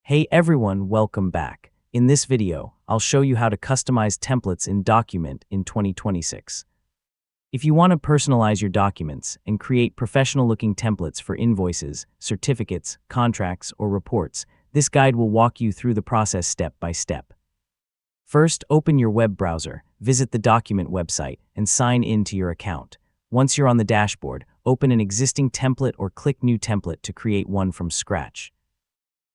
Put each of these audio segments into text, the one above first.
Hey everyone, welcome back. In this video, I'll show you how to customize templates in Documint in 2026. If you want to personalize your documents and create professional-looking templates for invoices, certificates, contracts, or reports, this guide will walk you through the process step by step. First, open your web browser, visit the Documint website, and sign in to your account. Once you're on the dashboard, open an existing template or click New Template to create one from scratch.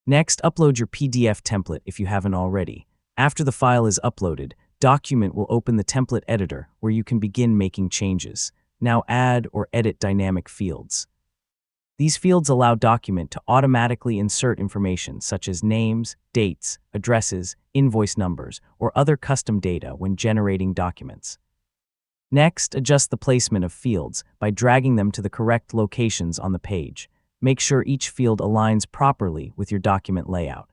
Next, upload your PDF template if you haven't already. After the file is uploaded, Documint will open the template editor where you can begin making changes. Now add or edit dynamic fields. These fields allow Documint to automatically insert information such as names, dates, addresses, invoice numbers, or other custom data when generating documents. Next, adjust the placement of fields by dragging them to the correct locations on the page. Make sure each field aligns properly with your document layout.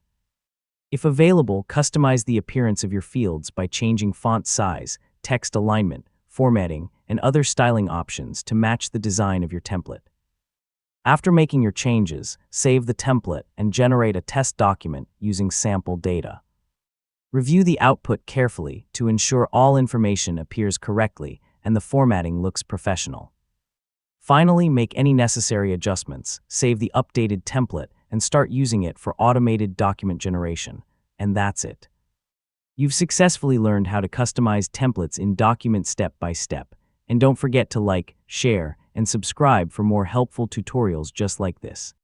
If available, customize the appearance of your fields by changing font size, text alignment, formatting, and other styling options to match the design of your template. After making your changes, save the template and generate a test document using sample data. Review the output carefully to ensure all information appears correctly and the formatting looks professional. Finally, make any necessary adjustments, save the updated template, and start using it for automated document generation. And that's it. You've successfully learned how to customize templates in Documint step by step. And don't forget to like, share, and subscribe for more helpful tutorials just like this.